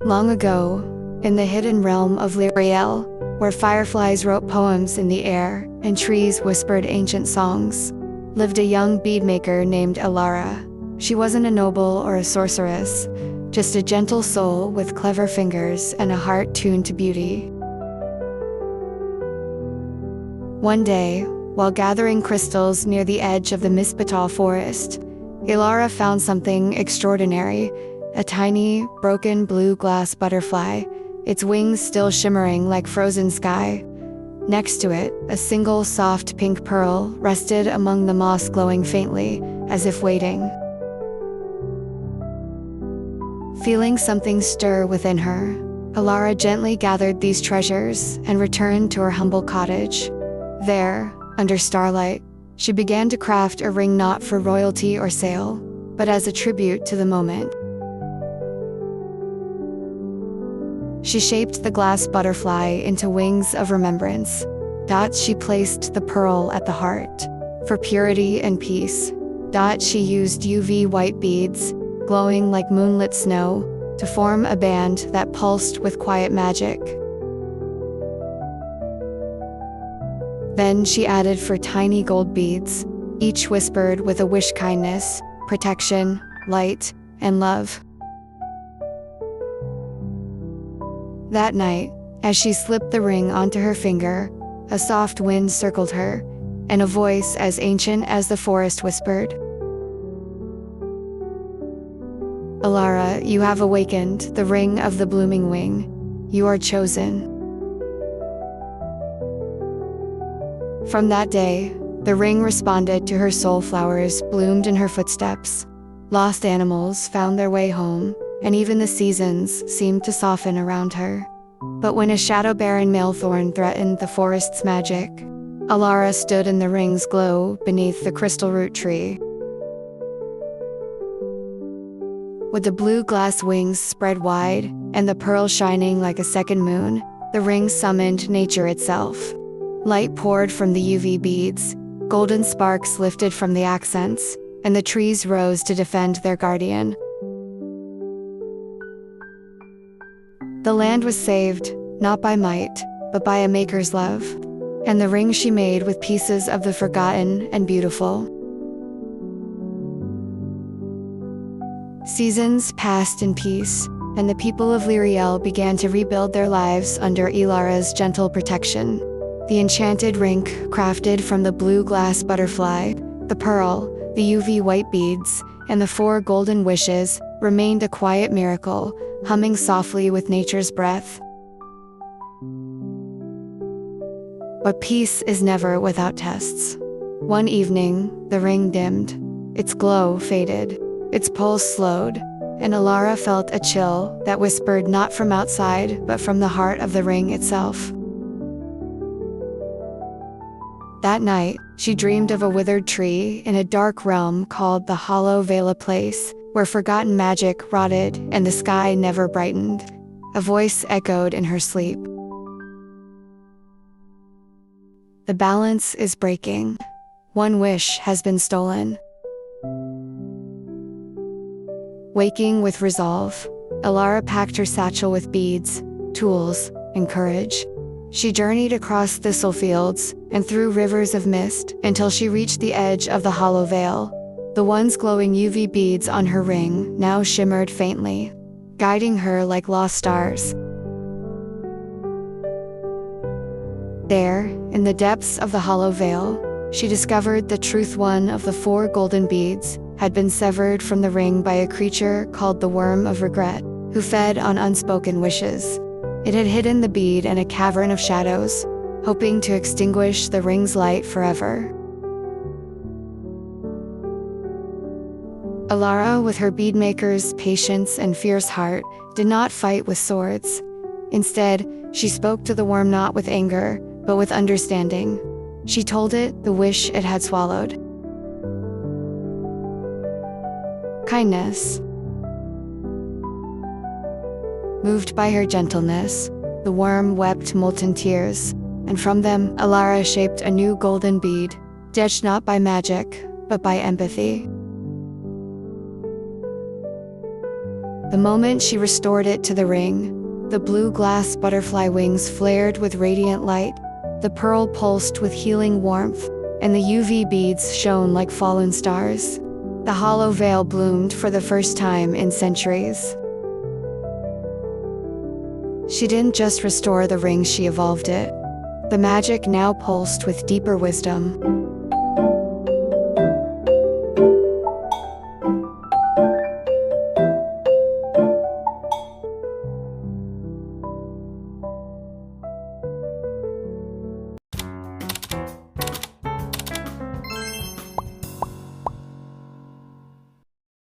Long ago, in the hidden realm of Lyriel, where fireflies wrote poems in the air and trees whispered ancient songs, lived a young bead maker named Elara. She wasn't a noble or a sorceress, just a gentle soul with clever fingers and a heart tuned to beauty. One day, while gathering crystals near the edge of the Mispetal forest, Elara found something extraordinary. A tiny, broken blue glass butterfly, its wings still shimmering like frozen sky. Next to it, a single soft pink pearl rested among the moss, glowing faintly, as if waiting. Feeling something stir within her, Elara gently gathered these treasures and returned to her humble cottage. There, under starlight, she began to craft a ring not for royalty or sale, but as a tribute to the moment. She shaped the glass butterfly into wings of remembrance. She placed the pearl at the heart, for purity and peace. She used UV white beads, glowing like moonlit snow, to form a band that pulsed with quiet magic. Then she added for tiny gold beads, each whispered with a wish: kindness, protection, light, and love. That night, as she slipped the ring onto her finger, a soft wind circled her, and a voice as ancient as the forest whispered, "Elara, you have awakened the ring of the blooming wing. You are chosen." From that day, the ring responded to her soul. Flowers bloomed in her footsteps. Lost animals found their way home, and even the seasons seemed to soften around her. But when a shadow-bearing male thorn threatened the forest's magic, Elara stood in the ring's glow beneath the crystal root tree. With the blue glass wings spread wide, and the pearl shining like a second moon, the ring summoned nature itself. Light poured from the UV beads, golden sparks lifted from the accents, and the trees rose to defend their guardian. The land was saved, not by might, but by a maker's love, and the ring she made with pieces of the forgotten and beautiful. Seasons passed in peace, and the people of Lyriel began to rebuild their lives under Elara's gentle protection. The enchanted ring, crafted from the blue glass butterfly, the pearl, the UV white beads, and the 4 golden wishes, remained a quiet miracle, humming softly with nature's breath. But peace is never without tests. One evening, the ring dimmed. Its glow faded. Its pulse slowed, and Elara felt a chill that whispered not from outside, but from the heart of the ring itself. That night, she dreamed of a withered tree in a dark realm called the Hollow Vale, a place where forgotten magic rotted and the sky never brightened. A voice echoed in her sleep. "The balance is breaking. One wish has been stolen." Waking with resolve, Elara packed her satchel with beads, tools, and courage. She journeyed across thistle fields and through rivers of mist until she reached the edge of the Hollow Vale. The once glowing UV beads on her ring now shimmered faintly, guiding her like lost stars. There, in the depths of the Hollow Vale, she discovered the truth. One of the 4 golden beads had been severed from the ring by a creature called the Worm of Regret, who fed on unspoken wishes. It had hidden the bead in a cavern of shadows, hoping to extinguish the ring's light forever. Elara, with her beadmaker's patience and fierce heart, did not fight with swords. Instead, she spoke to the worm not with anger, but with understanding. She told it the wish it had swallowed. Kindness. Moved by her gentleness, the worm wept molten tears, and from them, Alara shaped a new golden bead, judged not by magic, but by empathy. The moment she restored it to the ring, the blue glass butterfly wings flared with radiant light, the pearl pulsed with healing warmth, and the UV beads shone like fallen stars. The hollow veil bloomed for the first time in centuries. She didn't just restore the ring, she evolved it. The magic now pulsed with deeper wisdom.